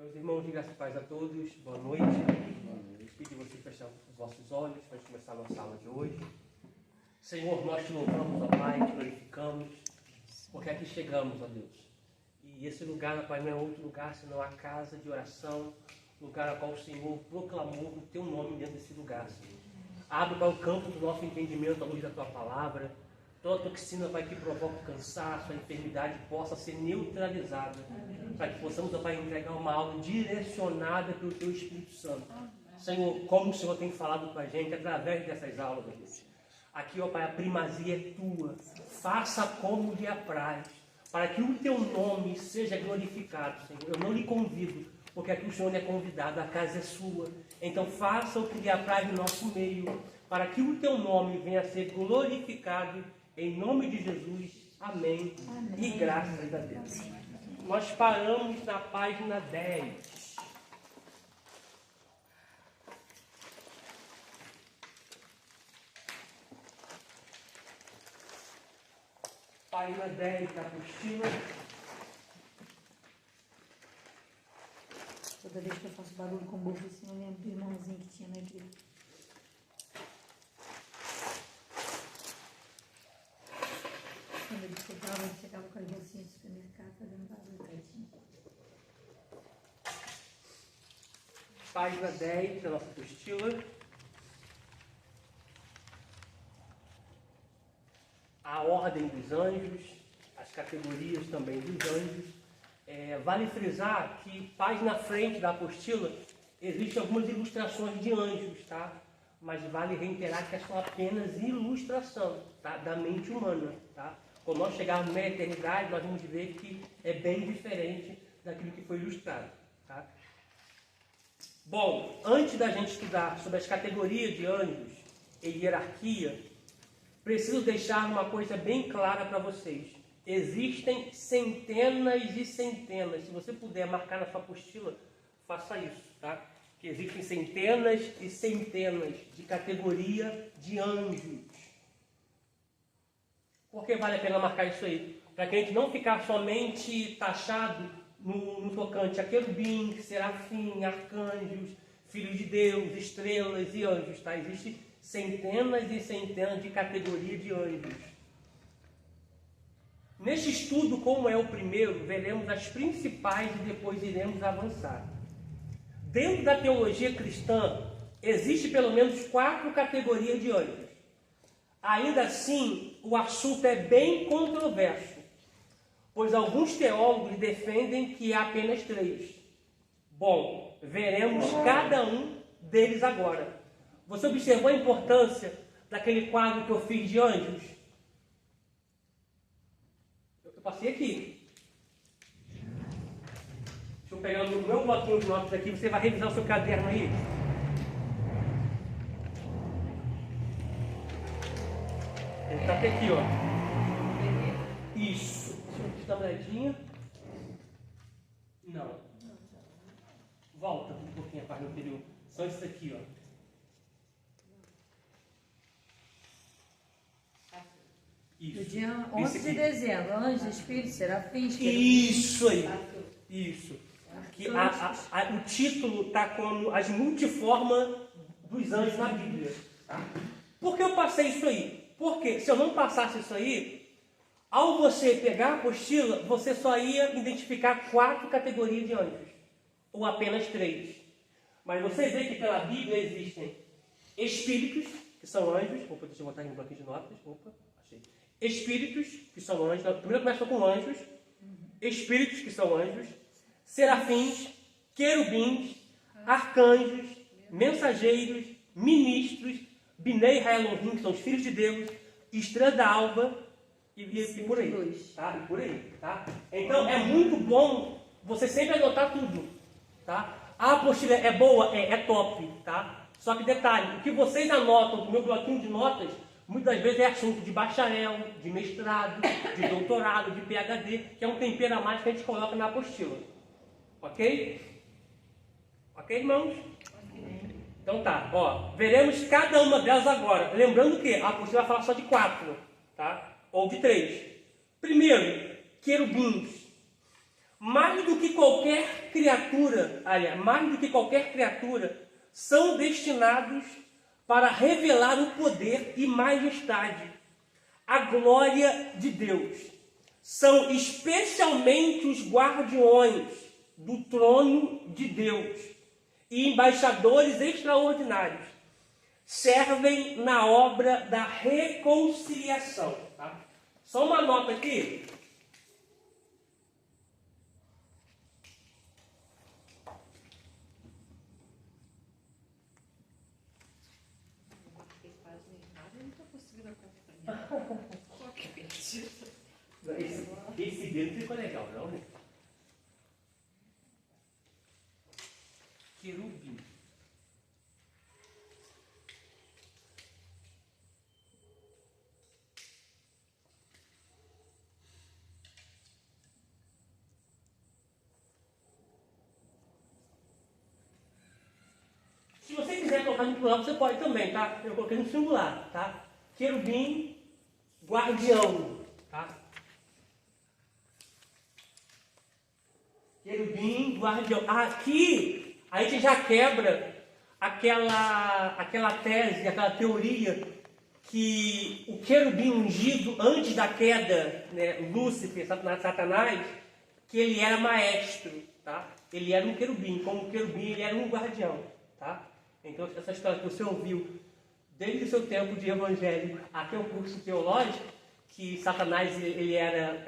Meus irmãos, de graça e paz a todos, boa noite. Eu pedi vocês fechar os vossos olhos para começar a nossa aula de hoje. Senhor, nós te louvamos, ó Pai, te glorificamos, porque aqui chegamos, ó Deus. E esse lugar, ó Pai, não é outro lugar senão a casa de oração, lugar a qual o Senhor proclamou o teu nome dentro desse lugar, Senhor. Abre para o campo do nosso entendimento a luz da tua palavra. Toda toxina, Pai, que provoca o cansaço, a enfermidade, possa ser neutralizada. Para que possamos, ó Pai, entregar uma aula direcionada pelo Teu Espírito Santo. Senhor, como o Senhor tem falado com a gente através dessas aulas, ó Deus. Aqui, ó Pai, a primazia é Tua. Faça como lhe apraz, para que o Teu nome seja glorificado, Senhor. Eu não lhe convido, porque aqui o Senhor não é convidado, a casa é sua. Então faça o que lhe apraz no nosso meio, para que o Teu nome venha a ser glorificado. Em nome de Jesus, amém. E graças a Deus. Nós paramos na página 10. Página 10 da apostila. Toda vez que eu faço barulho com boca, assim, eu lembro do irmãozinho que tinha na igreja. Quando ele chegava com a bolsinha de supermercado, fazendo barulho, tadinho. Página 10 da nossa apostila. A ordem dos anjos, as categorias também dos anjos. Vale frisar que página à frente da apostila existem algumas ilustrações de anjos, tá? Mas vale reiterar que são apenas ilustração, tá? Da mente humana, tá? Quando nós chegarmos na eternidade, nós vamos ver que é bem diferente daquilo que foi ilustrado, tá? Bom, antes da gente estudar sobre as categorias de anjos e hierarquia, preciso deixar uma coisa bem clara para vocês. Existem centenas e centenas. Se você puder marcar na sua apostila, faça isso, tá? Que existem centenas e centenas de categoria de anjos. Por que vale a pena marcar isso aí? Para que a gente não ficar somente taxado no tocante a querubim, serafim, arcanjos, filhos de Deus, estrelas e anjos, tá? Existem centenas e centenas de categorias de anjos. Neste estudo, como é o primeiro, veremos as principais e depois iremos avançar. Dentro da teologia cristã, existe pelo menos 4 categorias de anjos. Ainda assim, o assunto é bem controverso, pois alguns teólogos defendem que há apenas 3. Bom, veremos cada um deles agora. Você observou a importância daquele quadro que eu fiz de anjos? Eu passei aqui. Deixa eu pegar o meu bloquinho de notas aqui, você vai revisar o seu caderno aí. Ele está até aqui, ó. Isso. Deixa eu dar uma olhadinha. Não. Volta um pouquinho a página anterior. Só isso aqui, ó. Isso. No dia 11 de dezembro, anjos, espíritos, serafins, isso aí. Isso. Que o título está como as multiformas dos anjos na Bíblia. Por que eu passei isso aí? Porque se eu não passasse isso aí, ao você pegar a apostila, você só ia identificar 4 categorias de anjos. Ou apenas 3. Mas você vê que pela Bíblia existem espíritos, que são anjos. Opa, deixa eu botar aqui no bloquinho de notas. Opa, achei. Espíritos, que são anjos. Primeiro começa com anjos. Espíritos, que são anjos. Serafins, querubins, arcanjos, mensageiros, ministros, Binei Elohim, que são os filhos de Deus, estrelas da alva e por aí. Tá? E por aí, tá? Então é muito bom você sempre anotar tudo. Tá? A apostila é boa? É top. Tá? Só que detalhe, o que vocês anotam no meu bloquinho de notas, muitas vezes é assunto de bacharel, de mestrado, de doutorado, de PhD, que é um tempero a mais que a gente coloca na apostila. Ok? Ok, irmãos? Então tá, ó, veremos cada uma delas agora. Lembrando que a apostila vai falar só de 4, tá? Ou de 3. Primeiro, querubins. mais do que qualquer criatura, mais do que qualquer criatura, são destinados para revelar o poder e majestade, a glória de Deus. São especialmente os guardiões do trono de Deus e embaixadores extraordinários. Servem na obra da reconciliação. Tá? Só uma nota aqui. Esse dedo ficou legal, não, né? Querubim. Se você quiser colocar no plural, você pode também, tá? Eu coloquei no singular, tá? Querubim, guardião, tá? Querubim, guardião. Aqui a gente já quebra aquela tese, aquela teoria que o querubim ungido antes da queda, né, Lúcifer, Satanás, que ele era maestro, tá? Ele era um querubim, como querubim ele era um guardião, tá? Então essa história que você ouviu desde o seu tempo de evangelho até o curso teológico, que Satanás ele era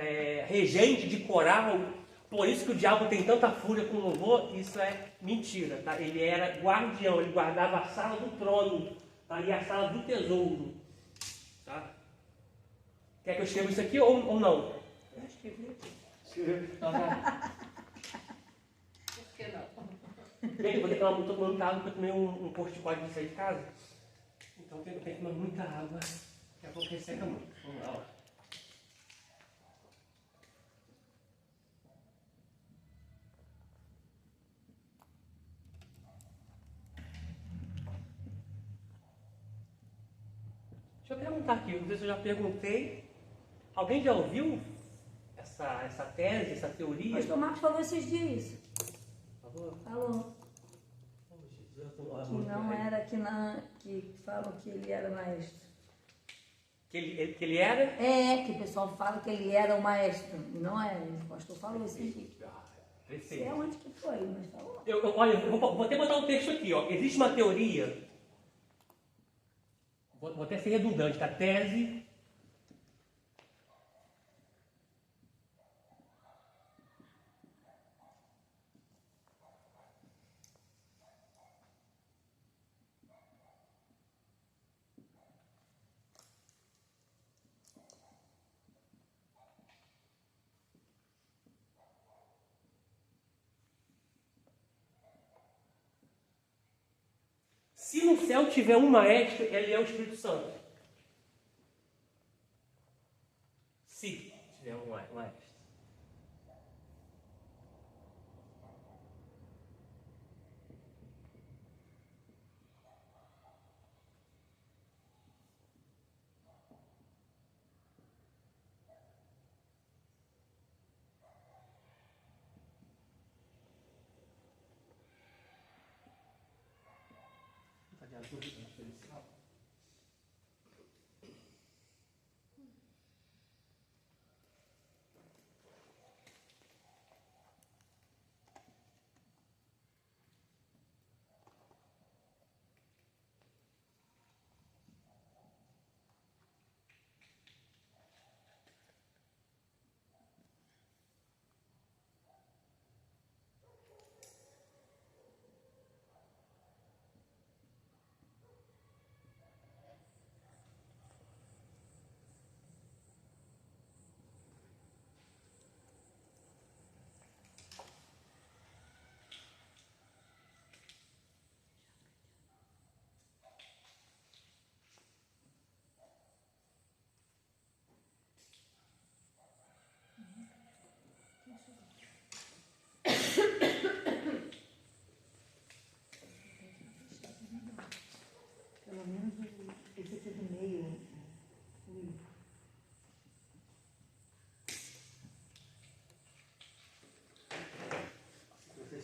regente de coral, por isso que o diabo tem tanta fúria com louvor, isso é mentira, tá? Ele era guardião, ele guardava a sala do trono, tá? E a sala do tesouro, tá? Quer que eu escreva isso aqui ou não? Eu escrevi aqui. Então, tá. Por que não? Gente, eu vou ter que tomar muita água, porque eu tomei um corticóide de sair de casa. Então eu tenho que tomar muita água, daqui a pouco resseca muito. Vamos lá, ó. Deixa eu perguntar aqui, não sei se eu já perguntei. Alguém já ouviu essa tese, essa teoria? O pastor Marcos falou esses dias isso. Falou? Falou. Oh, Jesus, eu tô Que não era que falam que ele era maestro. Que ele era? É, que o pessoal fala que ele era o maestro. Não é, o pastor falou esses dias. Não sei onde que foi, mas falou. Olha, eu vou até botar um texto aqui, ó. Existe uma teoria, vou até ser redundante, tá? Tese se no céu tiver um maestro, ele é o Espírito Santo. Se tiver um maestro.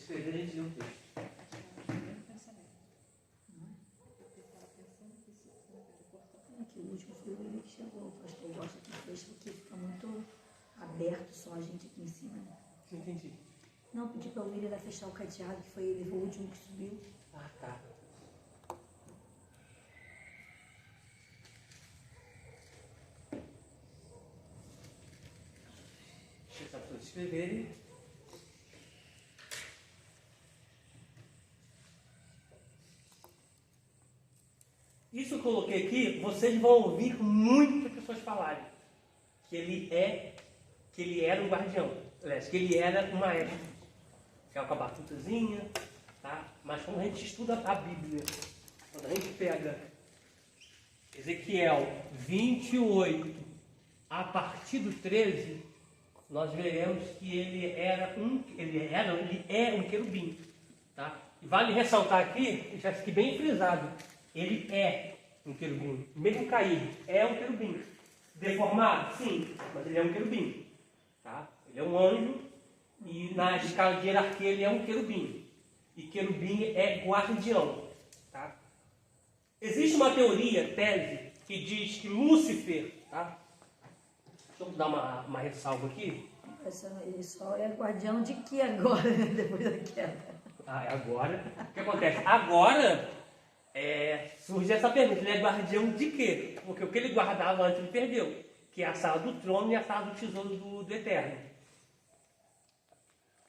escrever, a gente lê o texto. Que o último foi ele que chegou. O pastor gosta que fecha porque fica muito aberto só a gente aqui em cima. Né? Não entendi. Não, pedi para o William fechar o cadeado, que foi ele, foi o último que subiu. Ah, tá. Deixa eu todos escreverem. Isso que eu coloquei aqui, vocês vão ouvir muitas pessoas falarem que ele era um guardião, aliás, que ele era um maestro, que é com a batutazinha, tá? Mas quando a gente estuda a Bíblia, quando a gente pega Ezequiel 28, a partir do 13, nós veremos que ele é um querubim, tá? E vale ressaltar aqui, deixar isso aqui bem frisado, ele é um querubim, mesmo caído, é um querubim. Deformado? Sim, mas ele é um querubim, tá? Ele é um anjo e na escala de hierarquia ele é um querubim. E querubim é guardião, tá? Existe uma teoria, tese, que diz que Lúcifer, tá? Deixa eu dar uma ressalva aqui. Ele só é guardião de que agora, depois da queda? Ah, é agora. O que acontece? Agora surge essa pergunta, ele é guardião de quê? Porque o que ele guardava antes ele perdeu, que é a sala do trono e a sala do tesouro do Eterno.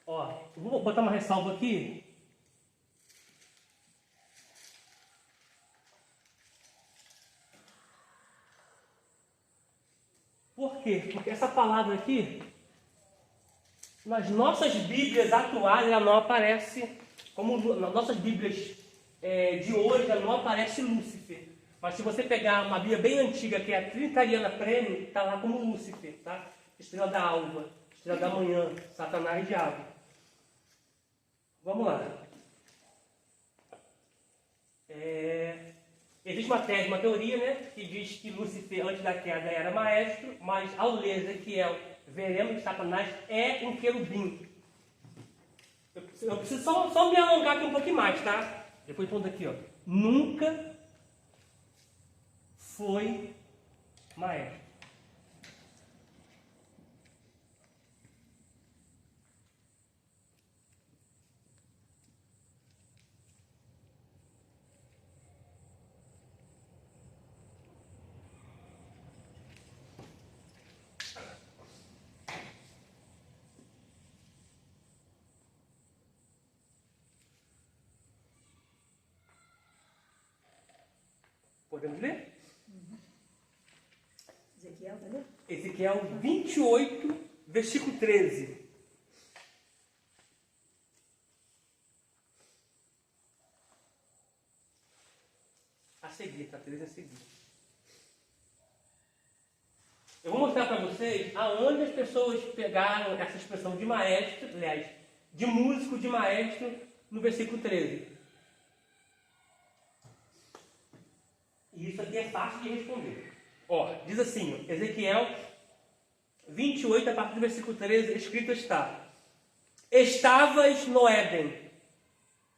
Ó, eu vou botar uma ressalva aqui. Por quê? Porque essa palavra aqui, nas nossas Bíblias atuais, ela não aparece, como nas nossas Bíblias de hoje, ela não aparece Lúcifer. Mas se você pegar uma Bíblia bem antiga, que é a Trinitariana Premium, está lá como Lúcifer, tá? Estrela da alva, estrela da manhã, Satanás e diabo. Vamos lá. Existe uma teoria, né, que diz que Lúcifer, antes da queda, era maestro, mas ao ler Ezequiel, veremos que Satanás é um querubim. Eu preciso só me alongar aqui um pouquinho mais, tá? Depois ponto aqui, ó. Nunca foi maestro. Podemos ler? Ezequiel, tá vendo? Ezequiel 28, versículo 13. A seguir, tá? 13 a seguir. Eu vou mostrar para vocês aonde as pessoas pegaram essa expressão de maestro, aliás, de músico, de maestro, no versículo 13. E isso aqui é fácil de responder. Ó, diz assim, Ezequiel 28, a partir do versículo 13, escrito está: Estavas no Éden.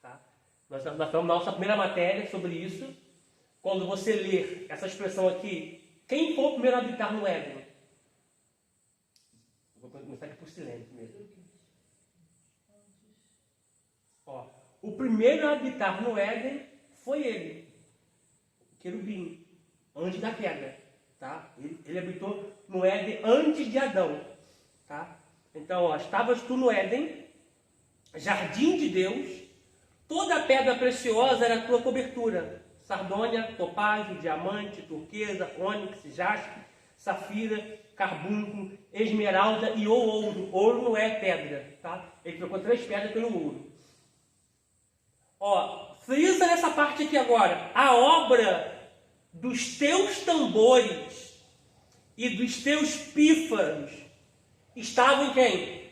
Tá? Nós falamos na nossa primeira matéria sobre isso. Quando você ler essa expressão aqui, quem foi o primeiro a habitar no Éden? Vou começar aqui por silêncio mesmo. Ó, o primeiro a habitar no Éden foi ele, o querubim, antes da queda. Tá? Ele habitou no Éden antes de Adão. Tá? Então, ó, estavas tu no Éden, jardim de Deus, toda pedra preciosa era a tua cobertura: sardônia, topázio, diamante, turquesa, ônix, jaspe, safira, carbúnculo, esmeralda e ouro. Ouro não é pedra, tá? Ele trocou 3 pedras pelo ouro. Ó, frisa nessa parte aqui agora. A obra dos teus tambores e dos teus pífaros estavam em quem?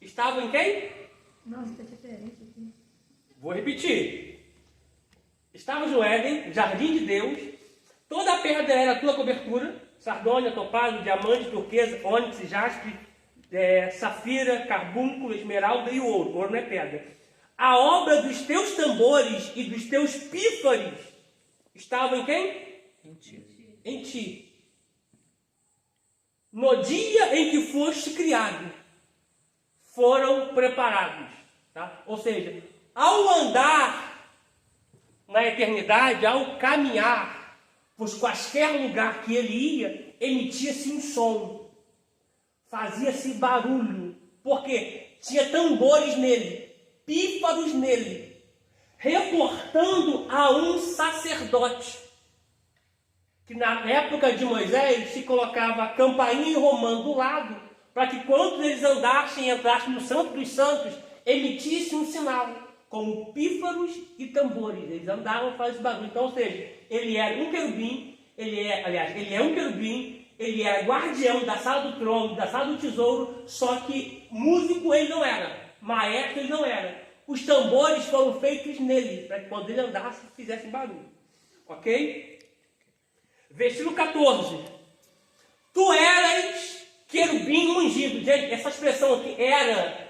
Estavam em quem? Nossa, está diferente aqui. Vou repetir. Estavas no Éden, jardim de Deus, toda a pedra era a tua cobertura: sardônia, topázio, diamante, turquesa, ônix, jaspe, safira, carbúnculo, esmeralda e ouro. Ouro não é pedra. A obra dos teus tambores e dos teus pífares estava em quem? Em ti. No dia em que foste criado, foram preparados. Tá? Ou seja, ao andar na eternidade, ao caminhar por quaisquer lugar que ele ia, emitia-se um som, fazia-se barulho, porque tinha tambores nele, pífaros nele, reportando a um sacerdote, que na época de Moisés se colocava a campainha romana do lado, para que quando eles andassem e entrassem no Santo dos Santos, emitisse um sinal, com pífaros e tambores. Eles andavam fazendo barulho. Então, ou seja, ele era um querubim, ele é um querubim, ele era guardião da sala do trono, da sala do tesouro, só que músico ele não era, maestro ele não era. Os tambores foram feitos nele, para que quando ele andasse, fizesse barulho. Ok? Versículo 14. Tu eras querubim ungido. Gente, essa expressão aqui, era,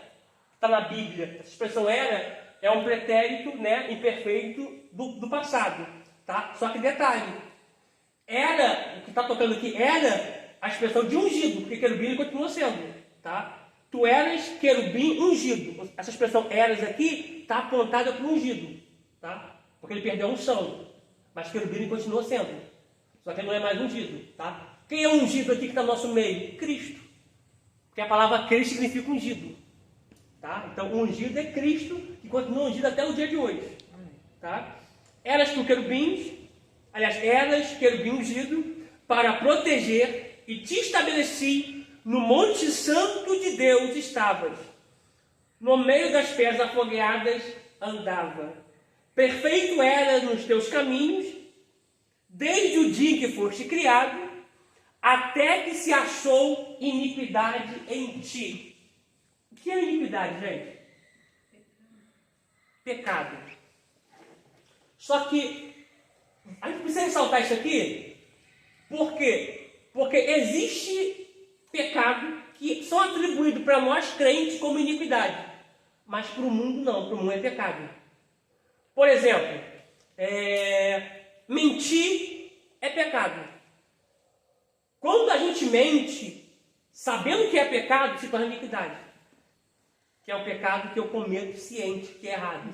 está na Bíblia. Essa expressão era é um pretérito, né, imperfeito do passado. Tá? Só que detalhe, era, o que está tocando aqui, era a expressão de ungido, porque querubim ele continua sendo. Tá? Tu eras querubim ungido. Essa expressão eras aqui está apontada para o ungido. Tá? Porque ele perdeu a unção. Mas querubim ele continua sendo. Só que ele não é mais ungido. Tá? Quem é ungido aqui que está no nosso meio? Cristo. Porque a palavra Cristo significa ungido. Tá? Então, o ungido é Cristo, que continua ungido até o dia de hoje. Tá? Eras tu querubins, aliás, eras querubim ungido, para proteger, e te estabeleci no monte santo de Deus estavas. No meio das pedras afogueadas andava. Perfeito era nos teus caminhos, desde o dia em que foste criado, até que se achou iniquidade em ti. O que é iniquidade, gente? Pecado. Só que a gente precisa ressaltar isso aqui. Por quê? Porque existe pecado que são atribuídos para nós crentes como iniquidade. Mas para o mundo não, para o mundo é pecado. Por exemplo, mentir é pecado. Quando a gente mente, sabendo que é pecado, se torna iniquidade. Que é o pecado que eu cometo ciente, que é errado.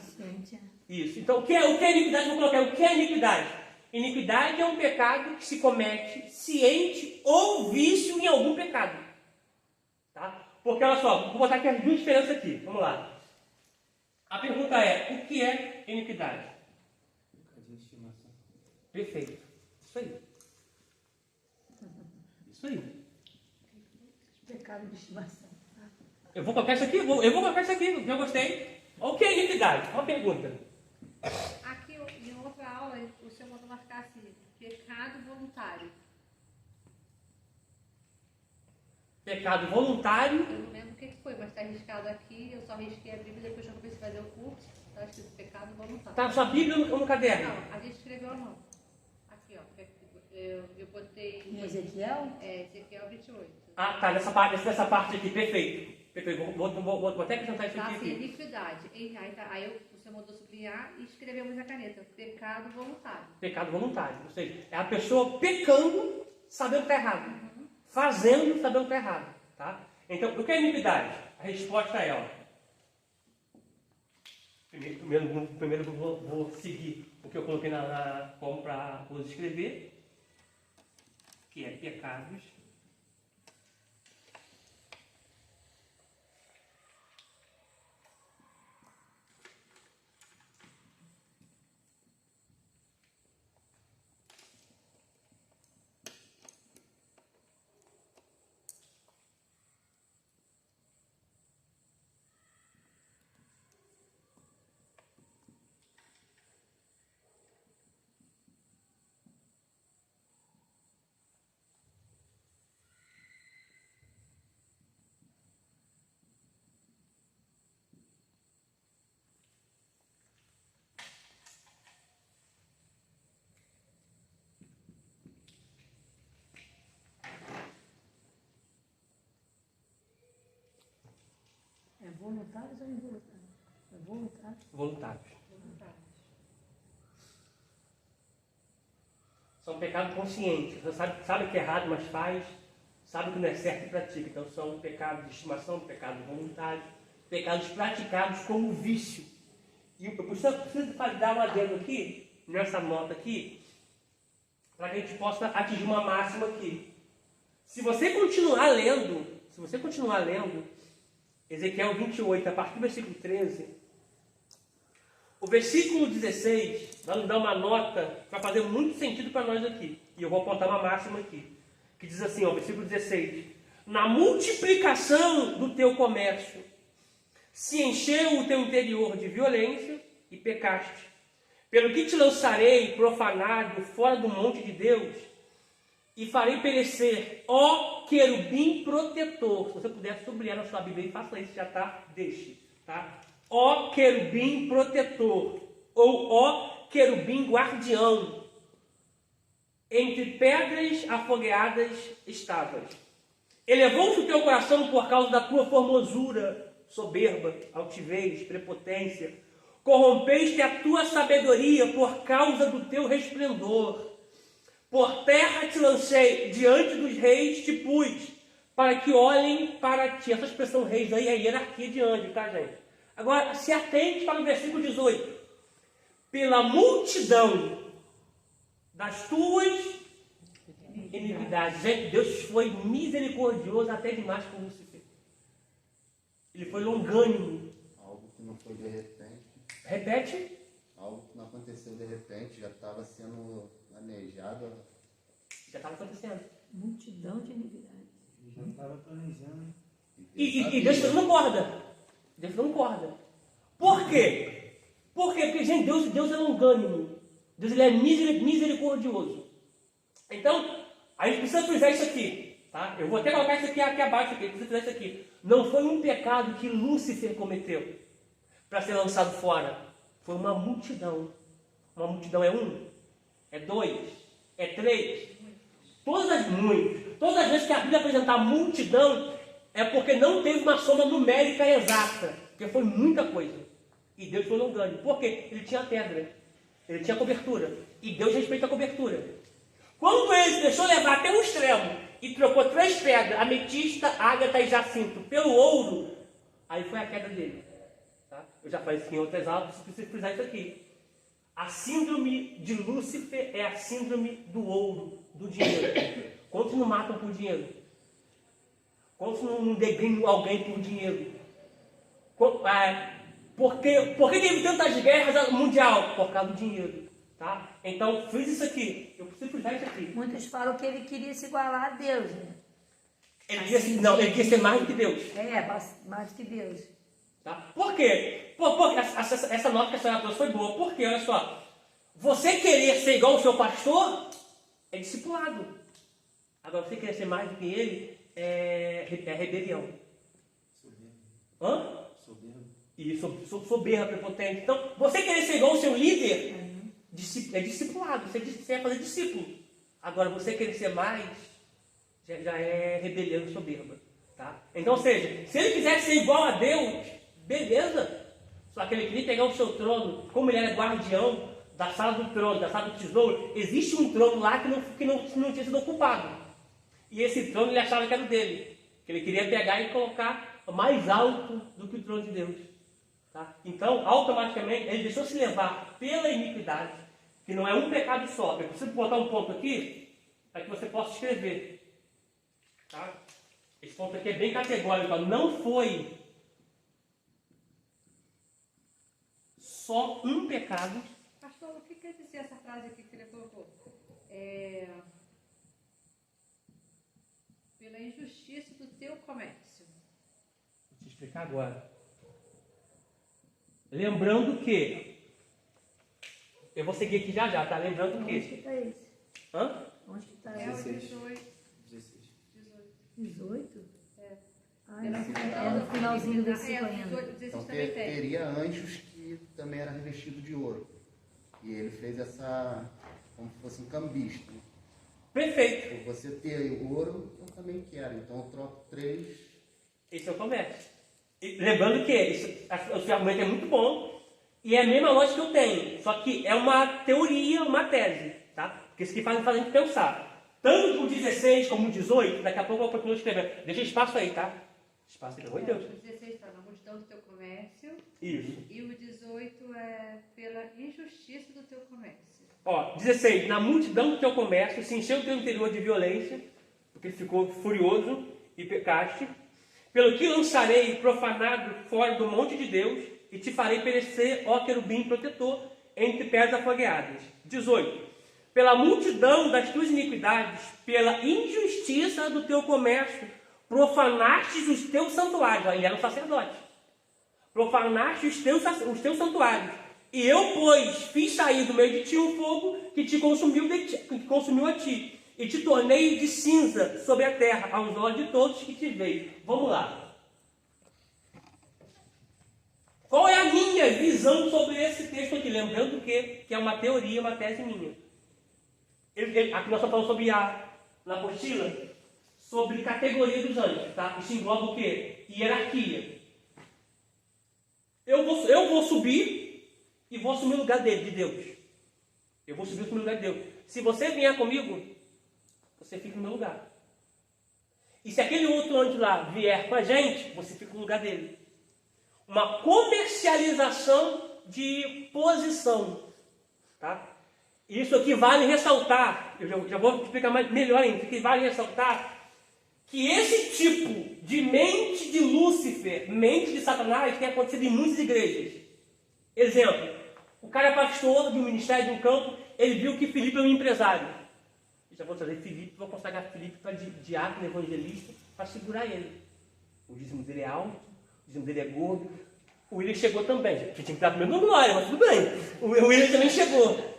Isso. Então, o que é iniquidade? Vou colocar o que é iniquidade. Iniquidade é um pecado que se comete ciente ou vício em algum pecado. Tá? Porque, olha só, vou botar aqui as duas diferenças aqui. Vamos lá. A pergunta é, o que é iniquidade? Perfeito. Isso aí. Isso aí. Pecado de estimação. Eu vou colocar isso aqui, eu vou colocar isso aqui, eu gostei. O que é iniquidade? Uma pergunta. Aqui, em outra aula, o senhor mandou marcar assim, pecado voluntário. Pecado voluntário. Eu não lembro o que foi, mas está riscado aqui, eu só risquei a Bíblia, depois eu comecei a fazer o curso, está escrito pecado voluntário. Tá na sua Bíblia ou no caderno? Não, a gente escreveu a mão. Aqui, ó, eu botei... Em Ezequiel? Ezequiel 28. Ah, tá, nessa parte aqui, perfeito. Perfeito, vou até acrescentar isso Tá aqui. assim, iniquidade. Aí você mandou sublinhar e escrevemos na caneta. Pecado voluntário. Pecado voluntário. Ou seja, é a pessoa pecando sabendo que está errado. Fazendo sabendo que está errado. Tá? Então, o que é iniquidade? A resposta é, ó. Primeiro vou seguir o que eu coloquei como para os escrever. Que é pecados. Voluntários ou involuntários? É voluntários. Voluntários. São pecados conscientes. Você sabe que é errado, mas faz. Sabe que não é certo e pratica. Então são pecados de estimação, pecados voluntários, pecados praticados como vício. E eu preciso dar um adendo aqui, nessa nota aqui, para que a gente possa atingir uma máxima aqui. Se você continuar lendo, Ezequiel 28, a partir do versículo 13, o versículo 16 vai nos dar uma nota que vai fazer muito sentido para nós aqui. E eu vou apontar uma máxima aqui, que diz assim, ó, versículo 16: na multiplicação do teu comércio, se encheu o teu interior de violência e pecaste. Pelo que te lançarei profanado fora do monte de Deus, e farei perecer, ó querubim protetor. Se você puder sublinhar na sua Bíblia, faça isso, já está, deixe, tá? Ó querubim protetor, ou ó querubim guardião, entre pedras afogueadas estavas. Elevou-se o teu coração por causa da tua formosura, soberba, altivez, prepotência. Corrompeste a tua sabedoria por causa do teu resplendor. Por terra te lancei, diante dos reis te pus, para que olhem para ti. Essa expressão reis aí é a hierarquia de anjos, tá, gente? Agora, se atente para o versículo 18. Pela multidão das tuas iniquidades. Gente, Deus foi misericordioso até demais com Lúcifer. Ele foi longânimo. Algo que não foi de repente. Repete. Algo que não aconteceu de repente, já estava sendo planejado. Já estava acontecendo. Multidão de iniquidades. Já estava planejando. E Deus não corda. Deus não corda. Por quê? Porque, gente, Deus é longânimo. Deus ele é misericordioso. Então, a gente precisa frisar isso aqui. Tá? Eu vou até colocar isso aqui abaixo. Aqui, precisa frisar isso aqui. Não foi um pecado que Lúcifer cometeu para ser lançado fora. Foi uma multidão. Uma multidão é um? É dois? É três? Todas as vezes que a Bíblia apresentar multidão, é porque não teve uma soma numérica exata. Porque foi muita coisa. E Deus foi longânimo. Por quê? Ele tinha pedra. Ele tinha cobertura. E Deus respeita a cobertura. Quando ele se deixou levar até o extremo e trocou 3 pedras, ametista, ágata e jacinto, pelo ouro, aí foi a queda dele. Tá? Eu já falei isso em outras aulas, preciso frisar isso aqui. A síndrome de Lúcifer é a síndrome do ouro, do dinheiro. Quantos não matam por dinheiro? Quantos não degrinam alguém por dinheiro? Por que teve tantas guerras mundial? Por causa do dinheiro. Tá? Então, fiz isso aqui. Eu preciso frisar isso aqui. Muitos falam que ele queria se igualar a Deus, né? Ele queria ser mais do que Deus. Mais do que Deus. Tá? Por quê? Essa nota que a senhora trouxe foi boa. Por quê? Olha só. Você querer ser igual ao seu pastor é discipulado. Agora, você querer ser mais do que ele é rebelião. Hã? E soberba, prepotente. Então, você querer ser igual ao seu líder é discipulado. Você vai fazer discípulo. Agora, você querer ser mais já é rebelião e soberba. Tá? Então, ou seja, se ele quisesse ser igual a Deus, beleza. Só que ele queria pegar o seu trono, como ele era guardião da sala do trono, da sala do tesouro, existe um trono lá que não tinha sido ocupado. E esse trono ele achava que era o dele. Que ele queria pegar e colocar mais alto do que o trono de Deus. Tá? Então, automaticamente, ele deixou se levar pela iniquidade, que não é um pecado só. Eu preciso botar um ponto aqui, para que você possa escrever. Tá? Esse ponto aqui é bem categórico. Não foi só um pecado. Pastor, o que quer dizer essa frase aqui que ele colocou? Pela injustiça do teu comércio. Vou te explicar agora. Lembrando que... Eu vou seguir aqui já, tá? Lembrando que... Onde que está esse? Hã? Onde que está É o esse? 18. 18? É. É no finalzinho do versículo ainda. 18, 16 Então também tem. teria anjos que também era revestido de ouro. E ele fez essa, como se fosse um cambista. Perfeito. Por você ter ouro, eu também quero. Então eu troco 3. Esse é o comércio. Lembrando que o seu argumento é muito bom e é a mesma lógica que eu tenho, só que é uma teoria, uma tese, tá? Porque isso que faz a gente pensar. Tanto o 16 como o 18, daqui a pouco eu continuo escrevendo. Deixa espaço aí, tá? Espaço, pelo amor de Deus. O 16 está na multidão do teu comércio. Isso. E o 18 é pela injustiça do teu comércio. Ó, 16. Na multidão do teu comércio se encheu o teu interior de violência, porque ele ficou furioso e pecaste. Pelo que lançarei profanado fora do monte de Deus e te farei perecer, ó querubim protetor, entre pedras afogueadas. 18. Pela multidão das tuas iniquidades, pela injustiça do teu comércio, profanastes os teus santuários. Ele era um sacerdote. Profanaste os teus santuários. E eu, pois, fiz sair do meio de ti um fogo que te consumiu a ti. E te tornei de cinza sobre a terra, aos olhos de todos que te veem. Vamos lá. Qual é a minha visão sobre esse texto aqui? Lembrando que é uma teoria, uma tese minha. Aqui nós estamos falando sobre na apostila, sobre categoria dos anjos, tá? Isso engloba o quê? Hierarquia. Eu vou subir e vou assumir o lugar de Deus. Eu vou subir e assumir o lugar de Deus. Se você vier comigo, você fica no meu lugar. E se aquele outro anjo lá vier com a gente, você fica no lugar dele. Uma comercialização de posição, tá? Isso aqui vale ressaltar, eu já vou explicar melhor ainda, isso aqui vale ressaltar que esse tipo de mente de Lúcifer, mente de Satanás, tem acontecido em muitas igrejas. Exemplo, o cara é pastor de um ministério, de um campo, ele viu que Filipe é um empresário. Eu já vou trazer Filipe, vou consagrar Filipe para diácono evangelista, para segurar ele. O dízimo dele é alto, o dízimo dele é gordo. O William chegou também, já tinha que estar primeiro no glória, mas tudo bem. O William também chegou.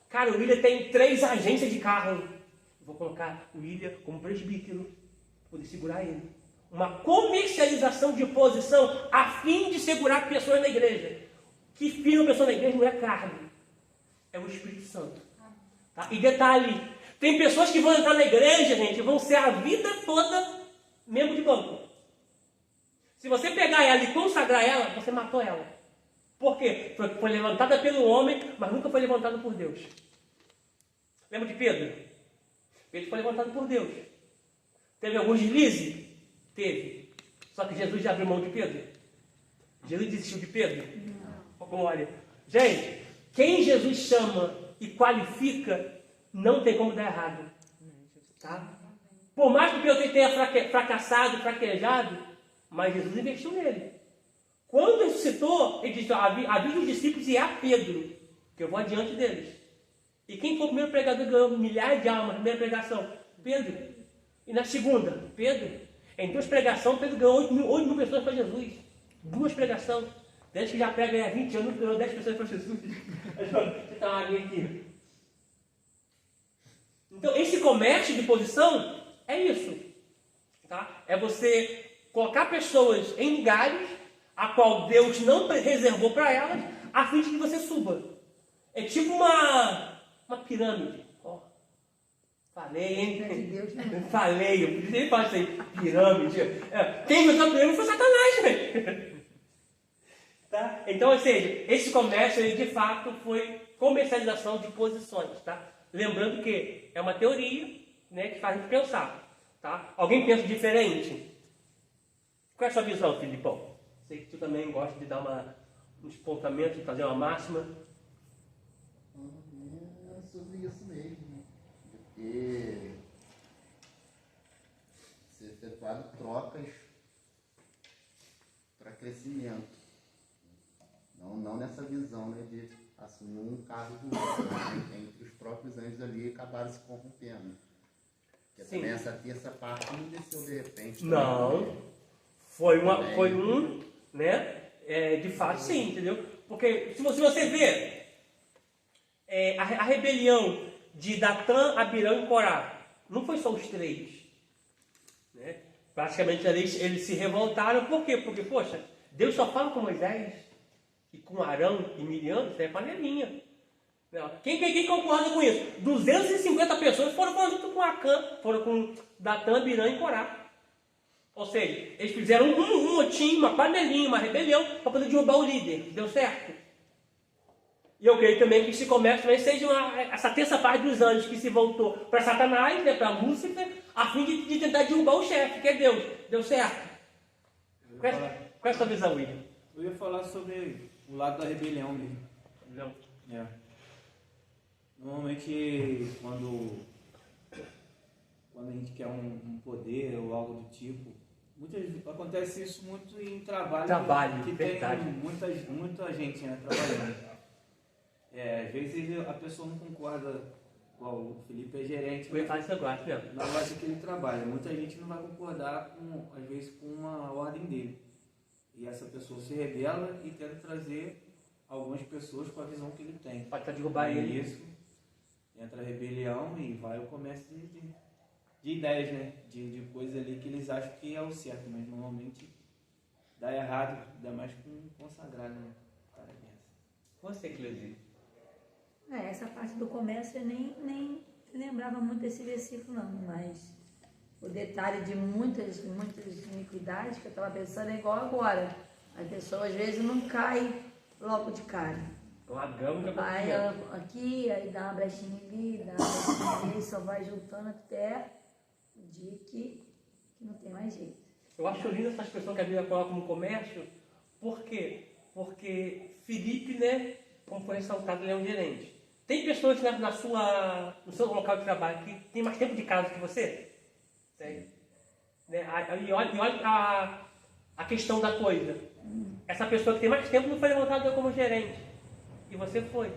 Cara, o William tem 3 agências de carro. Vou colocar o William como presbítero, para poder segurar ele. Uma comercialização de posição a fim de segurar pessoas na igreja. Que firma pessoa na igreja não é carne, é o Espírito Santo. Tá? E detalhe, tem pessoas que vão entrar na igreja, gente, e vão ser a vida toda membro de banco. Se você pegar ela e consagrar ela, você matou ela. Por quê? Foi levantada pelo homem, mas nunca foi levantada por Deus. Lembra de Pedro? Pedro foi levantado por Deus. Teve algum deslize? Teve. Só que Jesus já abriu mão de Pedro. Jesus desistiu de Pedro? Não. Glória. Gente, quem Jesus chama e qualifica, não tem como dar errado. Tá? Por mais que Pedro tenha fracassado, fraquejado, mas Jesus investiu nele. Quando ressuscitou, ele disse, avisa os discípulos e a Pedro, que eu vou adiante deles. E quem foi o primeiro pregador que ganhou milhares de almas na primeira pregação? Pedro. E na segunda? Pedro. Em 2 pregações, Pedro ganhou 8 mil pessoas para Jesus. 2 pregações. Desde que já prega há 20 anos, ganhou 10 pessoas para Jesus. Você está uma linha aqui. Então, esse comércio de posição é isso. Tá? É você colocar pessoas em lugares a qual Deus não reservou para elas, a fim de que você suba. É tipo uma pirâmide. Ó, falei, hein? De Deus, né? Falei, eu podia nem falar isso aí. Pirâmide. Quem inventou a pirâmide foi Satanás, velho. Tá? Então, ou seja, esse comércio, ele, de fato, foi comercialização de posições. Tá? Lembrando que é uma teoria, né, que faz a gente pensar. Tá? Alguém pensa diferente? Qual é a sua visão, Filipão? Sei que tu também gosta de dar um espontamento, de fazer uma máxima. É sobre isso mesmo. Porque ser efetuado trocas para crescimento. Não nessa visão, né, de assumir um cargo do outro, né, entre os próprios anjos ali acabaram se corrompendo. Porque Sim. também essa terça parte não desceu de repente. Não. Também. Foi um, né? De fato, sim, entendeu? Porque se você vê a rebelião de Datã, Abirão e Corá, não foi só os 3. Né? Praticamente eles se revoltaram. Por quê? Porque, poxa, Deus só fala com Moisés e com Arão e Miriam, isso é panelinha. Quem concorda com isso? 250 pessoas foram junto com Acã, foram com Datã, Abirão e Corá. Ou seja, eles fizeram um motim, uma panelinha, uma rebelião para poder derrubar o líder. Deu certo? E eu creio também que esse comércio também seja essa terça parte dos anjos que se voltou para Satanás, né, para Lúcifer, a fim de tentar derrubar o chefe, que é Deus. Deu certo? Qual é a sua visão, William? Eu ia falar sobre o lado da rebelião mesmo. Não. É. Normalmente, quando a gente quer um poder ou algo do tipo, acontece isso muito em trabalho que verdade. tem muita gente, né, trabalhando. Às vezes a pessoa não concorda, igual o Felipe é gerente, Eu ia falar esse negócio mesmo. na loja que ele trabalha. Muita gente não vai concordar, às vezes, com uma ordem dele. E essa pessoa se rebela e tenta trazer algumas pessoas com a visão que ele tem. Pode derrubar ele. Isso, entra a rebelião e vai o comércio de ideias, né? De coisas ali que eles acham que é o certo, mas normalmente dá errado, ainda mais com um consagrado, né? Cara, Você, Cleusi. Essa parte do comércio eu nem lembrava muito desse versículo não, mas o detalhe de muitas iniquidades que eu estava pensando é igual agora. A pessoa às vezes não cai logo de cara. Uma gama de Aí acontecimento. aqui, aí dá uma brechinha ali, dá uma brechinha ali, só vai juntando até o dia que não tem mais jeito. Eu acho lindo essa expressão que a Bíblia coloca no comércio. Por quê? Porque Felipe, né, como foi ressaltado, ele é um gerente. Tem pessoas no seu local de trabalho que tem mais tempo de casa que você? Tem. Né? E olha a questão da coisa. Essa pessoa que tem mais tempo não foi levantada como gerente. E você foi.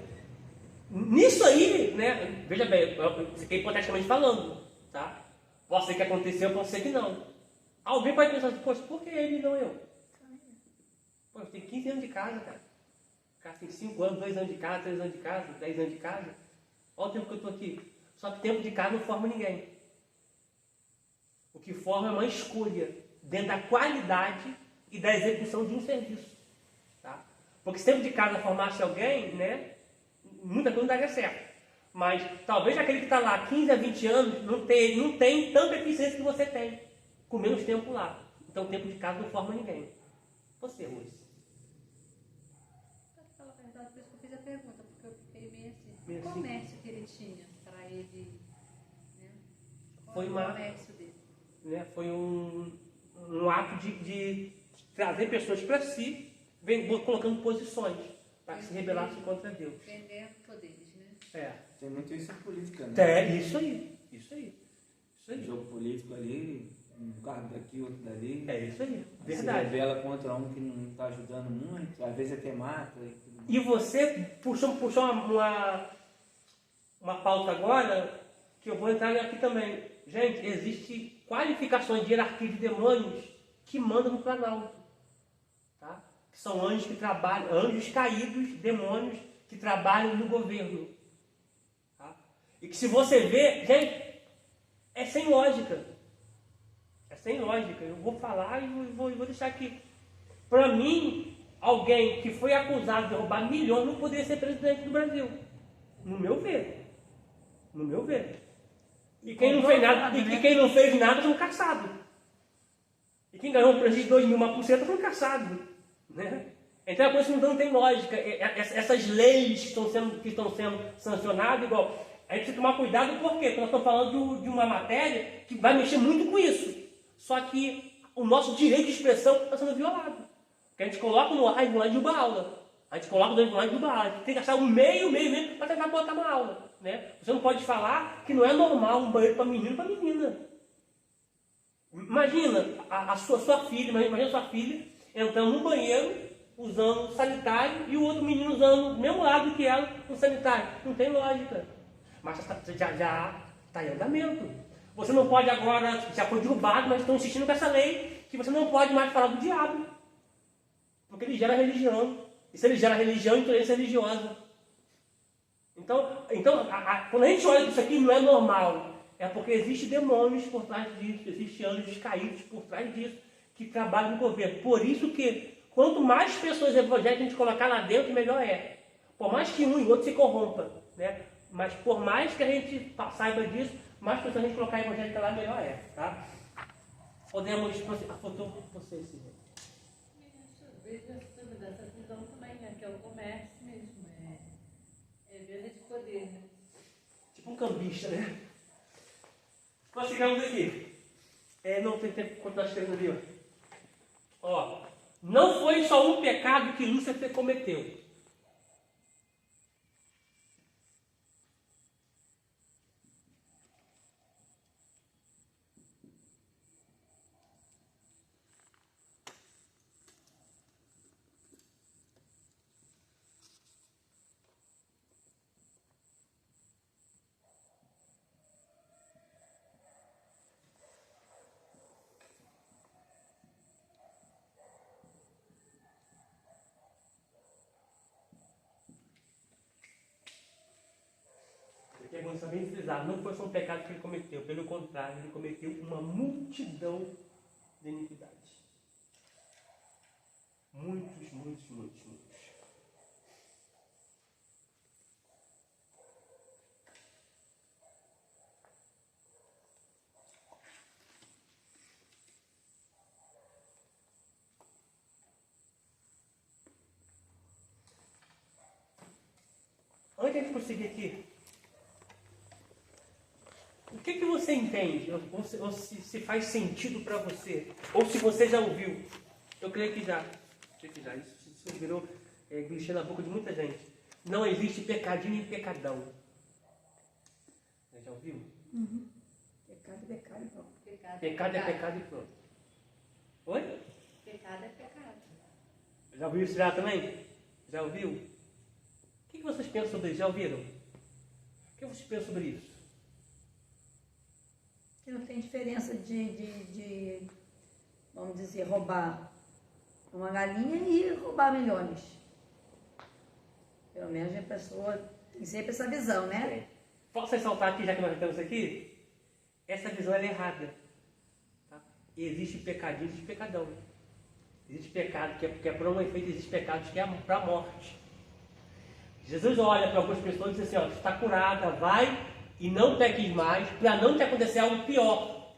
Nisso aí, né, veja bem, isso aqui é hipoteticamente falando, tá? Pode ser que aconteceu, pode ser que não. Alguém pode pensar assim, poxa, por que ele e não eu? Pô, eu tenho 15 anos de casa, cara. O cara tem 5 anos, 2 anos de casa, 3 anos de casa, 10 anos de casa. Olha o tempo que eu estou aqui. Só que tempo de casa não forma ninguém. O que forma é uma escolha dentro da qualidade e da execução de um serviço. Tá? Porque se tempo de casa formasse alguém, né, muita coisa não daria certo. Mas talvez aquele que está lá 15 a 20 anos não tem tanta eficiência que você tem, com menos tempo lá. Então o tempo de casa não forma ninguém. Você, Rússia. Para falar a verdade, por isso que eu fiz a pergunta, porque eu fiquei meio assim. Meio O assim. comércio que ele tinha para ele, né? Qual Foi era uma- o comércio dele? Né, foi um ato de trazer pessoas para si, colocando posições, para que se rebelassem contra Deus. Vendendo poderes, né? É. Tem muito isso em política, né? É isso aí. Jogo político ali, um cargo daqui, outro dali. É isso aí. Se Verdade. rebela contra um que não está ajudando muito, às vezes até mata. E você puxou uma pauta agora, que eu vou entrar aqui também. Gente, existem qualificações de hierarquia de demônios que mandam no Planalto. Tá? Que são anjos que trabalham, anjos caídos, demônios que trabalham no governo. Tá? E que se você vê, gente, é sem lógica. É sem lógica. Eu vou falar e vou deixar aqui. Para mim, alguém que foi acusado de roubar milhões não poderia ser presidente do Brasil. No meu ver. No meu ver. E quem não fez nada, e quem não fez nada foi caçado. E quem ganhou um prejuízo de 2 mil, 1% foi caçado. Né? Então a coisa não tem lógica. Essas leis que estão sendo sancionadas, igual, a gente tem que tomar cuidado, por quê? Porque nós estamos falando de uma matéria que vai mexer muito com isso. Só que o nosso direito de expressão está sendo violado. Porque a gente coloca no ar e vai derrubar a aula. A gente coloca no ar e derrubar a aula. A gente tem que achar um meio para tentar botar uma aula. Né? Você não pode falar que não é normal um banheiro para menino e para menina. Imagina a sua filha, imagina a sua filha entrando no banheiro usando sanitário e o outro menino usando o mesmo lado que ela um sanitário. Não tem lógica. Mas já está em andamento. Você não pode agora, já foi derrubado, mas estão insistindo com essa lei que você não pode mais falar do diabo. Porque ele gera religião. E se ele gera religião, intolerância religiosa. Então quando a gente olha isso aqui, não é normal. É porque existem demônios por trás disso, existem anjos caídos por trás disso, que trabalham no governo. Por isso que, quanto mais pessoas evangélicas a gente colocar lá dentro, melhor é. Por mais que um e outro se corrompa, né? Mas por mais que a gente saiba disso, mais pessoas a gente colocar evangélica lá, melhor é. Tá? Podemos prosseguir. Faltou você, Silvia. Vejo essa visão também, né? Que é o comércio mesmo. É venda de poder, né? Tipo um cambista, né? Prosseguimos aqui. Não tem tempo quando nós chegamos ali, ó. Não foi só um pecado que Lúcifer cometeu. Vamos também frisar, não foi só um pecado que ele cometeu, pelo contrário, ele cometeu uma multidão de iniquidades. Muitos. Antes de a gente prosseguir aqui, o que você entende? Ou se faz sentido para você? Ou se você já ouviu? Eu creio que já. Isso virou clichê na boca de muita gente. Não existe pecadinho e pecadão. Você já ouviu? Uhum. Pecado é pecado e pronto. Pecado é pecado e pronto. Oi? Pecado é pecado. Já ouviu isso já também? Já ouviu? O que vocês pensam sobre isso? Já ouviram? O que vocês pensam sobre isso? Que não tem diferença de, vamos dizer, roubar uma galinha e roubar milhões. Pelo menos a pessoa tem sempre essa visão, né? Posso ressaltar aqui, já que nós estamos aqui? Essa visão é errada. Tá? Existe pecadinho e existe pecadão. Existe pecado que é por um efeito, existe pecado que é para a morte. Jesus olha para algumas pessoas e diz assim, ó, está curada, vai e não peques mais, para não te acontecer algo pior.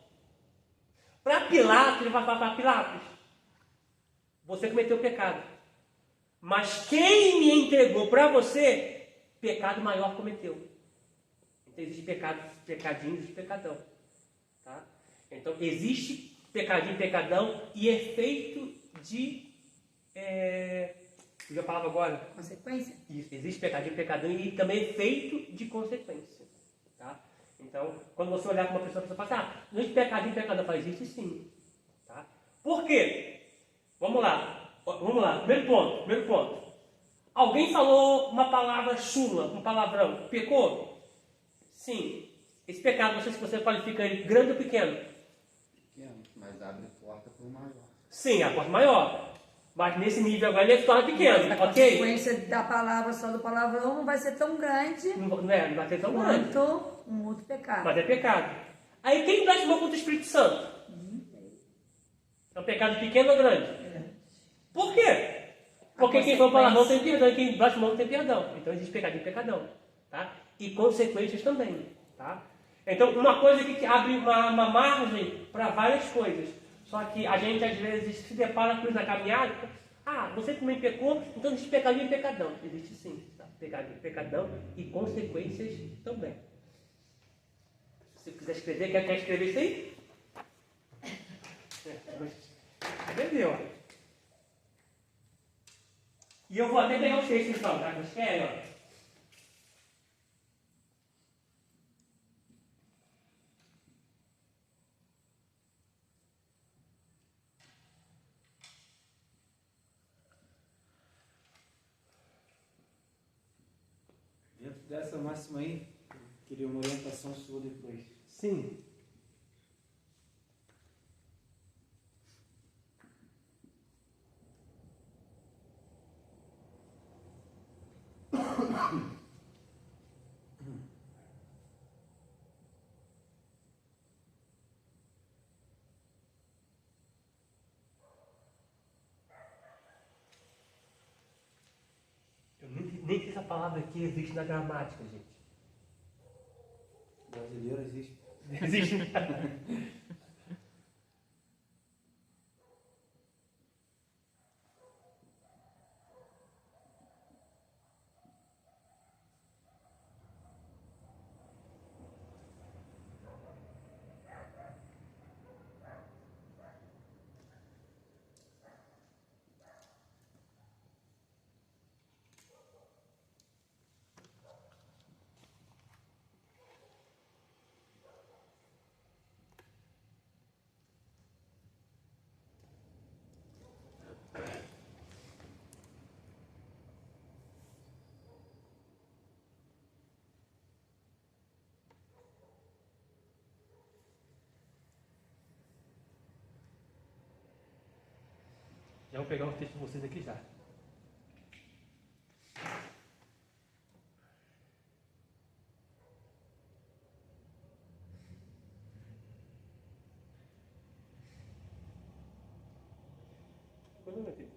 Para Pilatos, ele vai falar para Pilatos, você cometeu pecado. Mas quem me entregou para você, pecado maior cometeu. Então existe pecadinho, existe pecadão. Tá? Então existe pecadinho, pecadão e efeito de... Eu já falava agora. Consequência? Isso, existe pecadinho, pecadão e também efeito de consequência. Tá? Então, quando você olhar para uma pessoa, você fala assim, não existe pecadinho, pecadão. Faz isso sim. Tá? Por quê? Vamos lá. Primeiro ponto. Alguém falou uma palavra chula, um palavrão. Pecou? Sim. Esse pecado, não sei se você qualifica ele grande ou pequeno. Pequeno, mas abre porta para o maior. Sim, a porta maior. Mas nesse nível agora ele se torna pequeno, Mas a ok? consequência da palavra, só do palavrão, não vai ser tão grande Não vai ser tão grande. quanto um outro pecado. Mas é pecado. Aí quem blasfemou contra o Espírito Santo? É um pecado pequeno ou grande? Por quê? Porque quem falou palavrão tem perdão e quem blasfemou não tem perdão. Então existe pecadinho e pecadão. Tá? E consequências também. Tá? Então uma coisa que abre uma margem para várias coisas. Só que a gente às vezes se depara com isso na caminhada. Você também pecou, então existe pecadinho e pecadão. Existe sim. Tá? Pecadinho e pecadão e consequências também. Se você quiser escrever, quer escrever isso aí? Entendeu? Ó. E eu vou até pegar os textos então, tá? Vocês querem, ó? Dentro dessa máxima aí, eu queria uma orientação sua depois. Sim. Eu nem sei se essa palavra aqui existe na gramática, gente. Brasileiro existe. Existe. Já vou pegar o texto de vocês aqui já. Quando eu meter?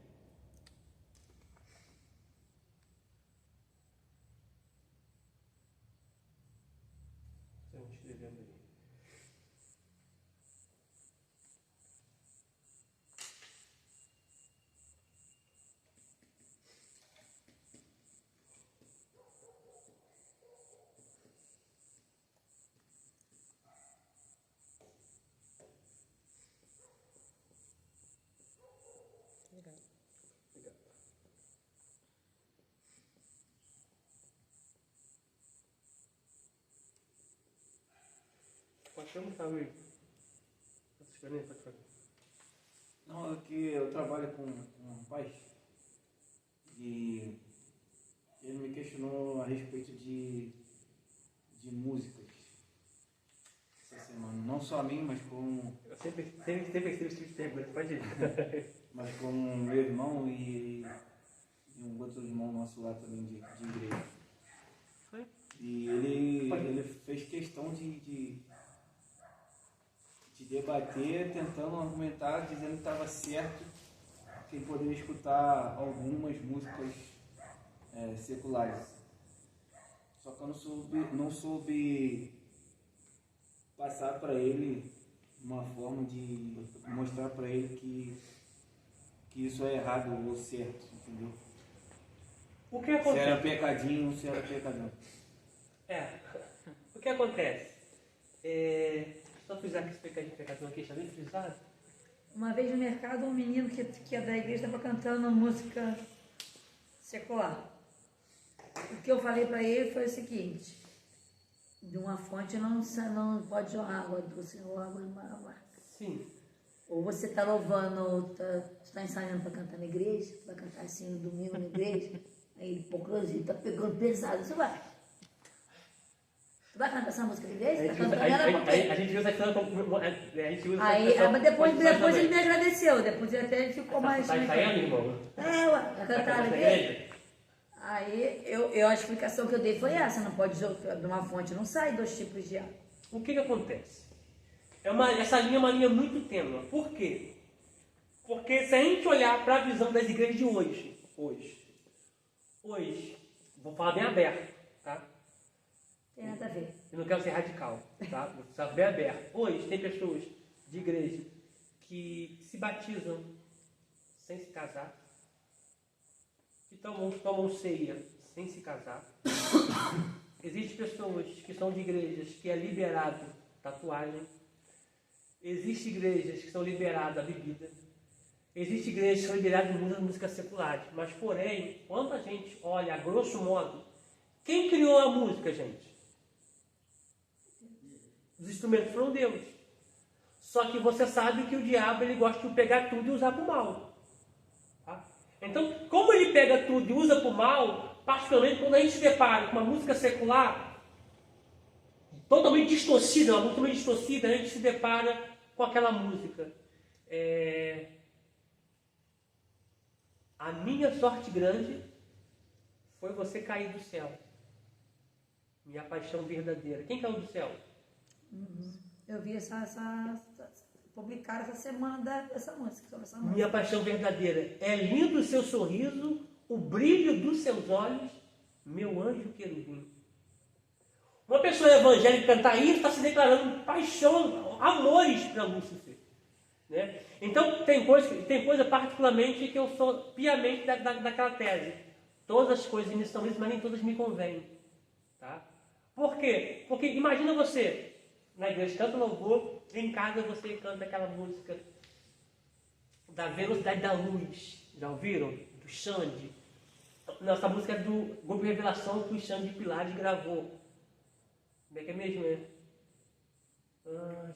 Estamos escrevendo aí. Pode perguntar, Will. Pode fazer. Não, aqui eu trabalho com um rapaz e ele me questionou a respeito de músicas essa semana. Não só a mim, mas com... Eu sempre escrevo esse tipo de pergunta, pode ir. Mas com meu irmão e um outro irmão nosso lá também de igreja. Foi? E ele fez questão de debater, tentando argumentar, dizendo que estava certo que ele poderia escutar algumas músicas seculares. Só que eu não soube passar para ele uma forma de mostrar para ele que isso é errado ou certo, entendeu? O que Se acontece? era pecadinho ou se era pecadão. O que acontece? Só frisar que esse pecadão aqui está bem frisado. Uma vez no mercado, um menino que é da igreja estava cantando música secular. O que eu falei para ele foi o seguinte: de uma fonte não pode jorrar água doce ou água amarga. Sim. Ou você está louvando, está ensaiando para cantar na igreja, vai cantar assim no domingo na igreja, aí ele, hipocrisia, está pegando pesado. Você vai cantar essa música na igreja? Tá cantando ela por quê? A gente usa aquilo como... Mas depois ele me agradeceu, depois ele até ficou mais... Tá ensaiando, irmão? Vai cantar na igreja? Aí a explicação que eu dei foi essa: não pode jogar de uma fonte, não sai 2 tipos de água. O que acontece? Essa linha é uma linha muito tênue. Por quê? Porque se a gente olhar para a visão das igrejas de hoje, vou falar bem aberto, tá? Tem nada a ver. Eu não quero ser radical, tá? Vou ser bem aberto. Hoje tem pessoas de igreja que se batizam sem se casar, que tomam ceia sem se casar. Existem pessoas que são de igrejas que é liberado tatuagem. Existem igrejas que são liberadas a bebida. Existem igrejas que são liberadas de música secular. Mas, porém, quando a gente olha a grosso modo, quem criou a música, gente? Os instrumentos foram Deus. Só que você sabe que o diabo ele gosta de pegar tudo e usar para o mal. Tá? Então, como ele pega tudo e usa para o mal, particularmente quando a gente se depara com uma música secular totalmente distorcida, uma música totalmente distorcida, a gente se depara com aquela música. A minha sorte grande foi você cair do céu. Minha paixão verdadeira. Quem caiu do céu? Eu vi publicaram essa semana essa música, sobre essa música. Minha paixão verdadeira. É lindo o seu sorriso, o brilho dos seus olhos, meu anjo querubim. Uma pessoa evangélica cantar isso está se declarando paixão, amores para Lúcifer. Né? Então, tem coisa particularmente que eu sou piamente daquela tese. Todas as coisas me são lícitas, mas nem todas me convêm. Tá? Por quê? Porque imagina você, na igreja, canta louvor, em casa você canta aquela música da velocidade da luz. Já ouviram? Do Xande. Nossa música é do Grupo Revelação que o Xande Pilares gravou. Como é que é mesmo, né?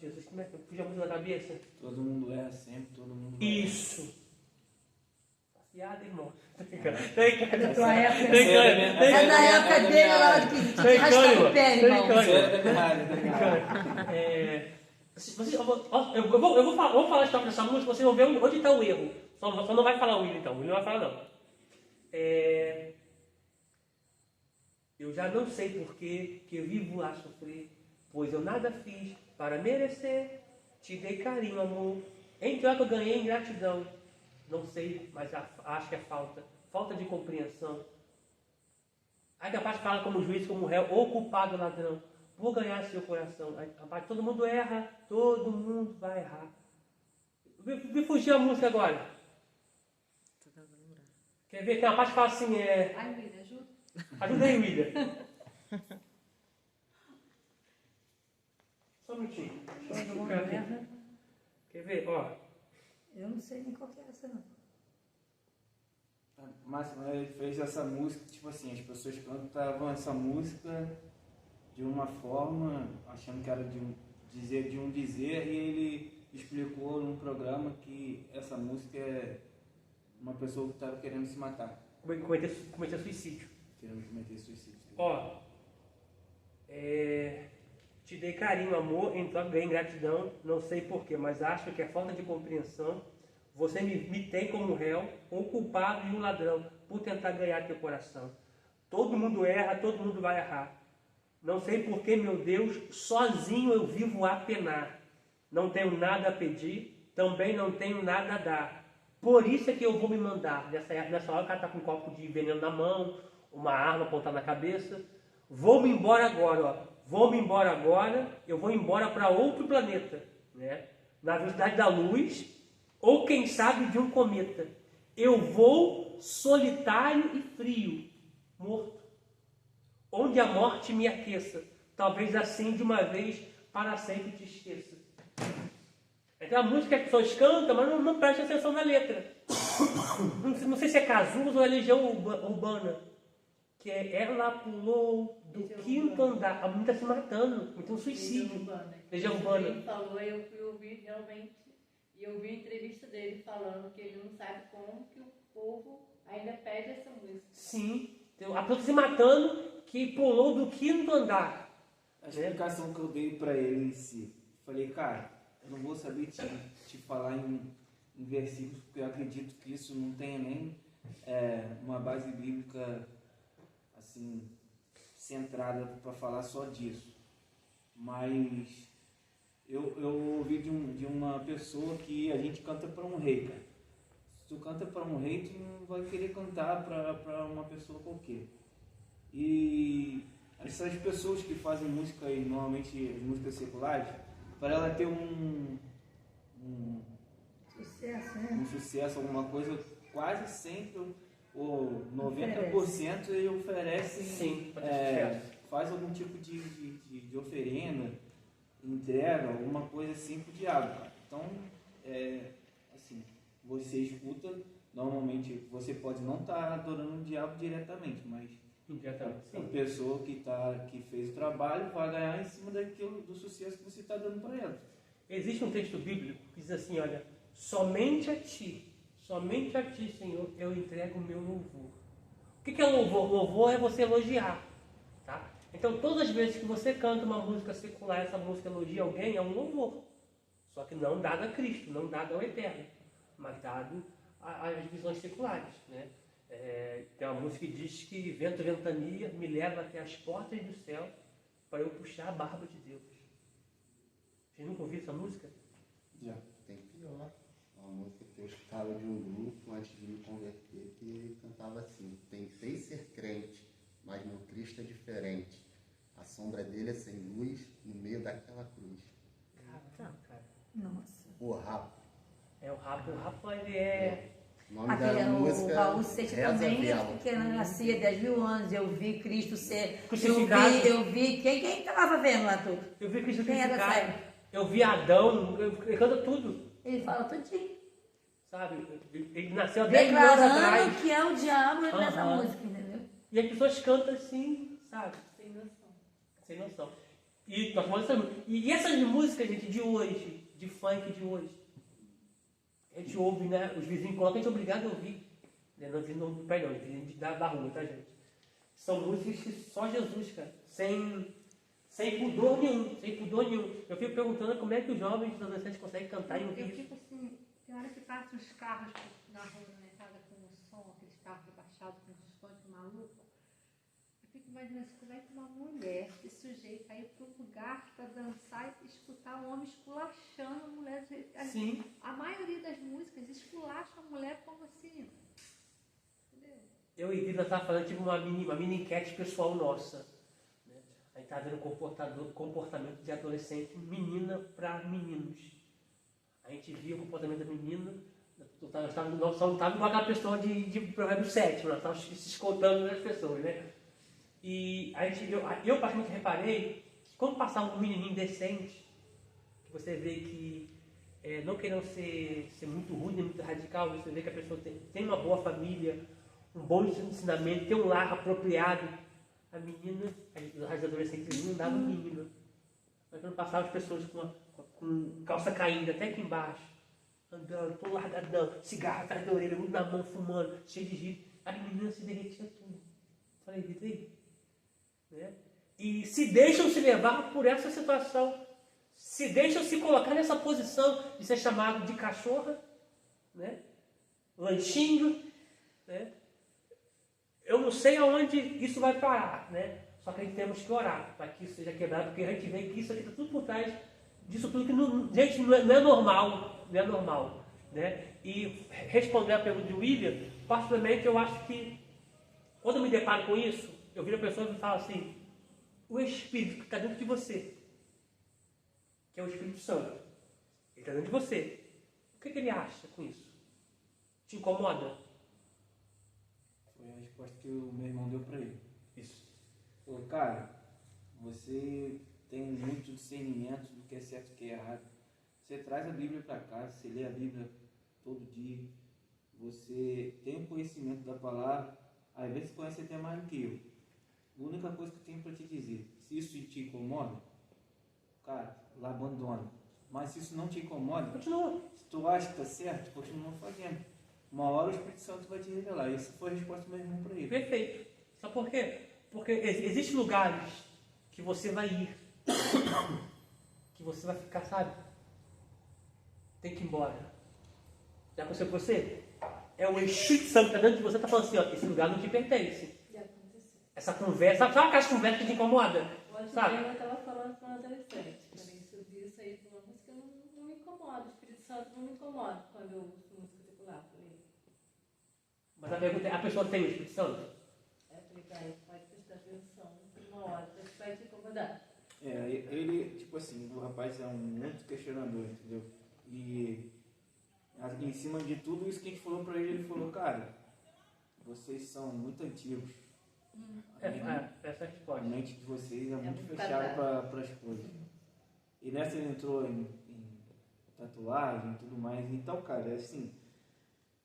Jesus, como é que fugiu a música da cabeça? Todo mundo erra sempre, todo mundo... Isso! Passeada, irmão. É da tua época. É da época dele lá que rascava o pé, irmão. Eu vou falar a história dessa música, vocês vão ver onde está o erro. Só não vai falar o William, então. O William não vai falar, não. Eu já não sei por que eu vivo a sofrer, pois eu nada fiz para merecer. Te dei carinho, amor. Em troca eu ganhei ingratidão. Não sei, mas acho que é falta de compreensão. Aí capaz fala como juiz, como réu, ou culpado ladrão. Vou ganhar seu coração. Aí, rapaz, todo mundo erra, todo mundo vai errar. Vi fugir a música agora. Quer ver? Tem uma parte que fala assim, Ai, William, ajuda. Ajuda aí, William. Só um minutinho. Todo mundo erra. Quer ver? Ó. Eu não sei nem qual que é essa, não. Máximo, ele fez essa música, tipo assim, as pessoas cantavam essa música de uma forma, achando que era de um dizer, e ele explicou num programa que essa música é uma pessoa que estava querendo se matar. Cometer suicídio. Querendo cometer suicídio. Ó. Te dei carinho, amor, em troca ganhei ingratidão, não sei porquê, mas acho que é falta de compreensão. Você me tem como réu, um culpado e um ladrão, por tentar ganhar teu coração. Todo mundo erra, todo mundo vai errar. Não sei porquê, meu Deus, sozinho eu vivo a penar. Não tenho nada a pedir, também não tenho nada a dar. Por isso é que eu vou me mandar. Nessa hora o cara está com um copo de veneno na mão, uma arma apontada na cabeça. Vou-me embora agora, ó. Vou-me embora agora, eu vou embora para outro planeta, né? Na velocidade da luz, ou quem sabe de um cometa. Eu vou solitário e frio, morto. Onde a morte me aqueça, talvez assim de uma vez para sempre te esqueça. É aquela música que as pessoas cantam, mas não prestam atenção na letra. Não sei se é Cazuza ou é Legião Urbana. Que ela pulou do quinto andar. A menina está se matando, então suicídio. Legião Urbana. Ele falou, eu fui ouvir realmente, e eu vi a entrevista dele falando que ele não sabe como que o povo ainda pede essa música. Sim, a pessoa se matando que pulou do quinto andar. A explicação que eu dei pra ele em si, falei, cara, eu não vou saber te falar em versículos, porque eu acredito que isso não tenha nem uma base bíblica assim, centrada para falar só disso. Mas eu ouvi de uma pessoa que a gente canta para um rei, cara. Se tu canta para um rei, tu não vai querer cantar para uma pessoa qualquer. E essas pessoas que fazem música, e normalmente músicas seculares, para ela ter um Sucesso, né? um sucesso, alguma coisa, quase sempre, ou 90% ele oferece, Sim, faz algum tipo de oferenda, entrega, alguma coisa assim pro diabo, cara. Então, assim, você escuta, normalmente você pode não estar adorando o diabo diretamente, mas a pessoa que fez o trabalho vai ganhar em cima do sucesso que você está dando para ela. Existe um texto bíblico que diz assim, olha, somente a ti, Senhor, eu entrego o meu louvor. O que é louvor? Louvor é você elogiar, tá? Então, todas as vezes que você canta uma música secular, essa música elogia alguém, é um louvor. Só que não dado a Cristo, não dado ao Eterno, mas dado às visões seculares, né? Tem uma música que diz que vento, ventania me leva até as portas do céu para eu puxar a barba de Deus. Vocês nunca ouviram essa música? Já. Tem pior. Uma música que eu escutava de um grupo antes de me converter que cantava assim: tentei ser crente, mas meu Cristo é diferente. A sombra dele é sem luz no meio daquela cruz. Cara. Nossa. O Rapo. O Rapo ele é... O nome Aquele, da música o Raul Seixas Reza também, Vela. porque nascia 10 mil anos, eu vi Cristo ser... Crucificado. Eu vi quem estava vendo lá tudo? Eu vi Cristo Quem era crucificado. cego? Eu vi Adão, ele canta tudo, Ele fala tudinho. sabe? Ele nasceu há 10 mil anos Declarando atrás. que é o diabo nessa Aham. música, entendeu? E as pessoas cantam assim, sabe? Sem noção. Sem noção. E nós falamos essa música. E essas músicas, gente, de hoje, de funk de hoje, a gente ouve, né? Os vizinhos colocam, a gente é obrigado a ouvir. Né? Não, perdão, vizinhos da rua, tá, gente? São músicas que só Jesus, cara. Sem pudor nenhum. Eu fico perguntando como é que os jovens e os adolescentes conseguem cantar e Eu ouvir isso. fico assim, Tem hora que passam uns carros na rua, na minha casa, com o som, aqueles carros rebaixados, com os pontos malucos. Eu fico imaginando assim, como é que uma mulher se sujeita a ir para um lugar para dançar e escutar um homem esculachando a mulher. Sim. A maioria das músicas esculacha a mulher como assim. Entendeu? Eu e Vida estava falando, tive uma mini enquete pessoal nossa. Né? A gente estava vendo comportamento de adolescente, menina para meninos. A gente via o comportamento da menina, nós só não estávamos com aquela pessoa de provérbio 7, nós estávamos se escoltando nas pessoas, né? E eu particularmente reparei que quando passar um menininho decente, que você vê que, não querendo ser muito ruim, nem muito radical, você vê que a pessoa tem uma boa família, um bom ensinamento, tem um lar apropriado, a menina, as adolescentes não davam menina. Mas quando passavam as pessoas com calça caindo até aqui embaixo, andando, todo largadão, cigarro atrás da orelha, muito na mão, fumando, cheio de giro, a menina se derretia tudo. Falei, Vitor, aí? Né? E se deixam se levar por essa situação, se deixam se colocar nessa posição de ser chamado de cachorra, né? Lanchinho, né? Eu não sei aonde isso vai parar, né? Só que a gente temos que orar para que isso seja quebrado, porque a gente vê que isso aqui está tudo por trás disso tudo que não, gente, não é normal, não é normal, né? E responder a pergunta de William, particularmente eu acho que quando eu me deparo com isso, eu viro a pessoa e falo assim, o Espírito que está dentro de você, que é o Espírito Santo, ele está dentro de você, o que ele acha com isso? Te incomoda? Foi a resposta que o meu irmão deu para ele. Isso. Falou, cara, você tem muito discernimento do que é certo e o que é errado. Você traz a Bíblia para casa, você lê a Bíblia todo dia, você tem o conhecimento da palavra, às vezes você conhece até mais do que eu. A única coisa que eu tenho para te dizer, se isso te incomoda, cara, lá abandona. Mas se isso não te incomoda, Continua. se tu acha que está certo, continua fazendo. Uma hora o Espírito Santo vai te revelar. Essa foi a resposta do meu irmão para ele. Perfeito. Sabe por quê? Porque existem lugares que você vai ir, que você vai ficar, sabe? Tem que ir embora. Já aconteceu com você? É o Espírito Santo que está dentro de você, está falando assim, ó, esse lugar não te pertence. Já aconteceu. Essa conversa, sabe aquelas conversas que te incomodam? Hoje Sabe? mesmo eu estava falando com um adolescente. Falei sobre isso aí, com uma música não me incomoda. O Espírito Santo não me incomoda quando eu ouço música secular. Falei, Mas a pergunta é, a pessoa tem o Espírito Santo? falei, cara, pode prestar atenção uma hora, isso vai te incomodar. Ele, tipo assim, o rapaz é um muito questionador, entendeu? E em cima de tudo isso que a gente falou pra ele falou, cara, vocês são muito antigos. Essa é a A resposta. mente de vocês é muito muito fechada quadrada. para as coisas. E nessa ele entrou em tatuagem e tudo mais. Então, cara, é assim,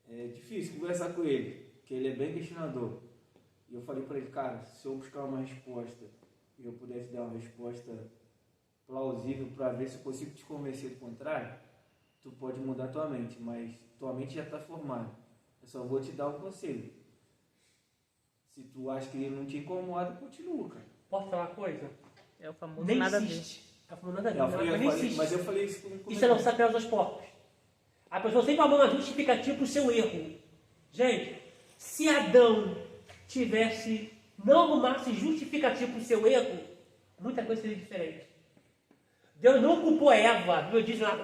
é difícil conversar com ele, porque ele é bem questionador. E eu falei pra ele, cara, se eu buscar uma resposta e eu pudesse dar uma resposta plausível para ver se eu consigo te convencer do contrário, tu pode mudar tua mente, mas tua mente já está formada. Eu só vou te dar um conselho. Se tu acha que ele não te incomoda, continua, cara. Posso falar uma coisa? É o famoso Nem nada a ver. insiste. É famoso nada a ver. Eu falei- nem insiste. mas eu falei isso com Isso é não saber aos porcos. A pessoa sempre arruma uma justificativa para o seu erro. Gente, se Adão não arrumasse justificativa para o seu erro, muita coisa seria diferente. Deus não culpou Eva. Deus diz lá,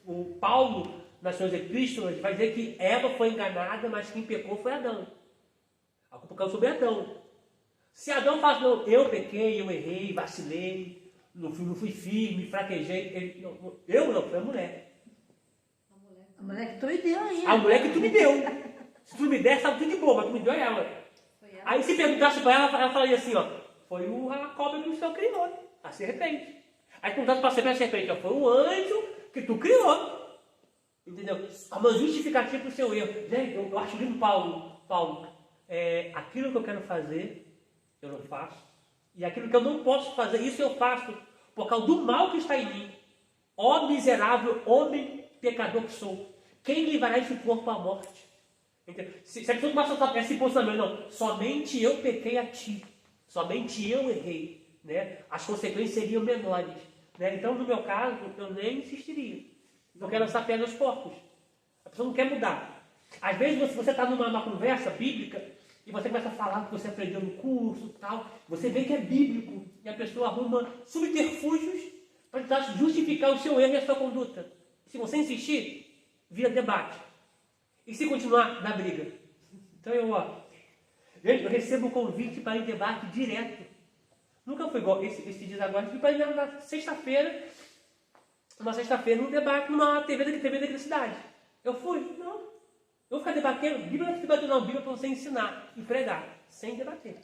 o Paulo, nas suas epístolas, vai dizer que Eva foi enganada, mas quem pecou foi Adão. A culpa caiu sobre Adão. Se Adão fala, não, eu pequei, eu errei, vacilei, não fui firme, fraquejei, foi a mulher. A mulher que tu me deu aí. A mulher que tu me deu. Se tu me der, estava tudo de boa, mas tu me deu ela. Foi ela. Aí se perguntasse para ela falaria assim, ó, foi a cobra que o Senhor criou, a serpente. Aí perguntasse para a serpente, ó, foi o anjo que tu criou. Entendeu? Há uma justificativa para o seu erro. Gente, eu acho lindo Paulo, aquilo que eu quero fazer, eu não faço. E aquilo que eu não posso fazer, isso eu faço por causa do mal que está em mim. Ó miserável homem pecador que sou, quem livrará esse corpo à morte? Entendeu? Se a pessoa começa esse posicionamento, não, somente eu pequei a ti, somente eu errei, né? As consequências seriam menores. Né? Então, no meu caso, eu nem insistiria. Eu quero lançar pé nos porcos. A pessoa não quer mudar. Às vezes você está numa conversa bíblica e você começa a falar o que você aprendeu no curso e tal. Você vê que é bíblico e a pessoa arruma subterfúgios para tentar justificar o seu erro e a sua conduta. Se você insistir, vira debate. E se continuar, dá briga. Então eu recebo convite para ir em debate direto. Nunca foi igual esse dias agora. Eu fui para ir na sexta-feira, num debate, numa TV daquela cidade. Eu fui, não. Eu vou ficar debatendo. Bíblia não é debater, não. Bíblia é para você ensinar e pregar, sem debater.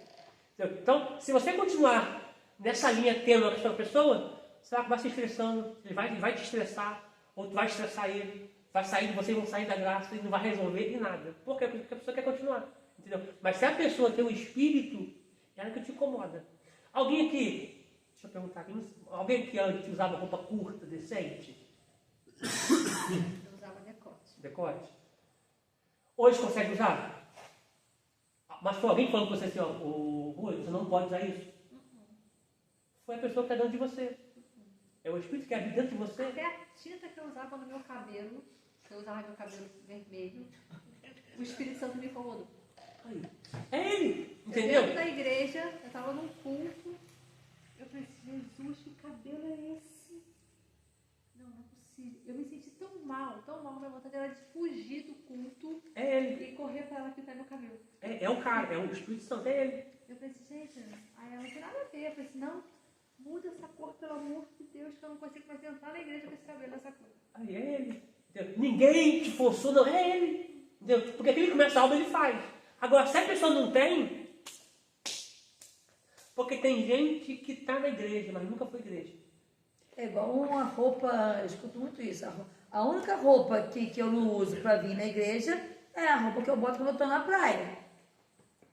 Então, se você continuar nessa linha tênue com a sua pessoa, você vai se estressando, ele vai te estressar, ou tu vai estressar ele, vai sair, vocês vão sair da graça e não vai resolver em nada. Por quê? Porque a pessoa quer continuar. Entendeu? Mas se a pessoa tem um espírito, ela que te incomoda. Alguém aqui, deixa eu perguntar aqui, alguém que antes usava roupa curta, decente? Eu usava decote. Decote? Hoje consegue usar? Mas foi alguém que falou com você assim, ó, Rui, você não pode usar isso? Foi a pessoa que está dentro de você. É o espírito que habita dentro de você. Até a tinta que eu usava no meu cabelo, que eu usava meu cabelo vermelho, o Espírito Santo me incomodou. Aí. É ele, Eu entendeu? dentro da igreja, eu estava num culto, eu falei assim, Jesus, que cabelo é esse? Não é possível. Eu me senti tão mal, minha vontade era de fugir do culto É ele. e correr para ela pintar meu cabelo. É o cara, é o Espírito Santo, é ele. Eu falei assim, gente, aí ela não tem nada a ver. Eu falei assim, não, muda essa cor, pelo amor de Deus, que eu não consigo mais entrar na igreja com esse cabelo dessa cor. Aí é ele. Entendeu? Ninguém te forçou, não, é ele. Entendeu? Porque aquele que começa a obra, ele faz. Agora, se a pessoa não tem, porque tem gente que está na igreja, mas nunca foi igreja. É igual uma roupa, eu escuto muito isso. A única roupa que eu não uso para vir na igreja é a roupa que eu boto quando eu estou na praia.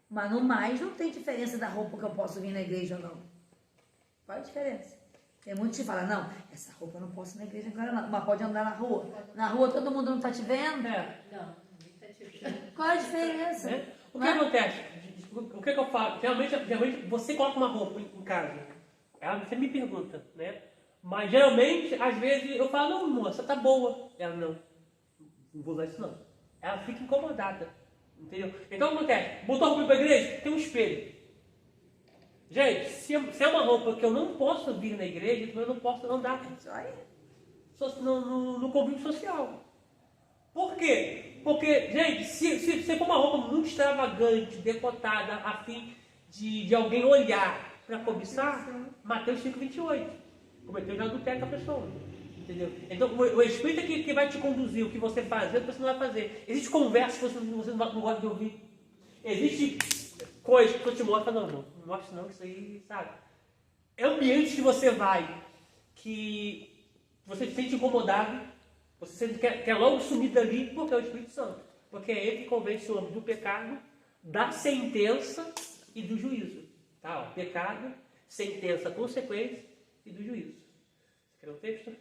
Mas no mais não tem diferença da roupa que eu posso vir na igreja ou não. Qual a diferença? Tem muitos que falam, não, essa roupa eu não posso ir na igreja agora não, mas pode andar na rua. Na rua todo mundo não está te vendo? É. Não, ninguém tá te vendo. Qual a diferença? Né? O que acontece? O que eu falo? Geralmente você coloca uma roupa em casa. Você me pergunta, né? Mas geralmente, às vezes, eu falo, não, moça, tá boa. Ela, não vou usar isso não. Ela fica incomodada. Entendeu? Então o que acontece? Botou a roupa para a igreja, tem um espelho. Gente, se é uma roupa que eu não posso vir na igreja, então eu não posso andar no convívio social. Por quê? Porque, gente, se for uma roupa muito extravagante, decotada, a fim de alguém olhar para cobiçar, Mateus 5,28. Cometeu já adultério com a pessoa. Entendeu? Então, o Espírito é que vai te conduzir, o que você fazer, o que você não vai fazer. Existe conversa que você não gosta de ouvir. Existe coisa que eu te mostro, não mostra não, isso aí, sabe? É ambiente que você vai, que você se sente incomodado, você quer logo sumir dali, porque é o Espírito Santo. Porque é ele que convence o homem do pecado, da sentença e do juízo. Tá? Ó, pecado, sentença, consequência e do juízo. Você quer o texto?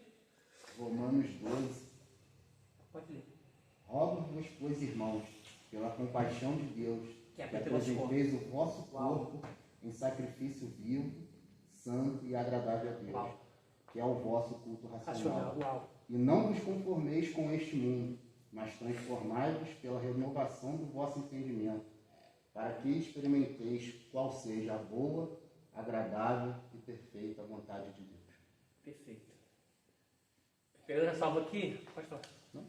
Romanos 12. Pode ler. Rogo-vos, pois, irmãos, pela compaixão de Deus, Que que apresenteis o vosso corpo em sacrifício vivo, santo e agradável a Deus, Uau. que é o vosso culto racional. Uau. E não vos conformeis com este mundo, mas transformai-vos pela renovação do vosso entendimento, para que experimenteis qual seja a boa, agradável e perfeita vontade de Deus. Perfeito. Pegando a salva aqui, pode falar. Não?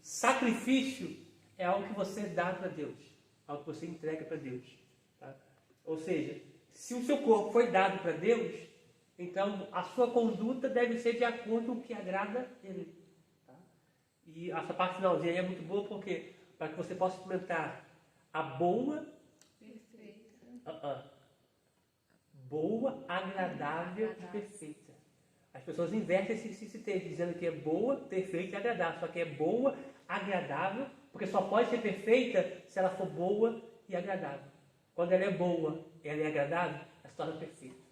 Sacrifício é algo que você dá para Deus, algo que você entrega para Deus. Tá? Ou seja, se o seu corpo foi dado para Deus, então a sua conduta deve ser de acordo com o que agrada Ele. Tá? E essa parte finalzinha é muito boa porque para que você possa experimentar a boa, boa, agradável e perfeita. As pessoas invertem esse texto, dizendo que é boa, perfeita e agradável. Só que é boa, agradável, porque só pode ser perfeita se ela for boa e agradável. Quando ela é boa, ela é agradável, ela se torna perfeita.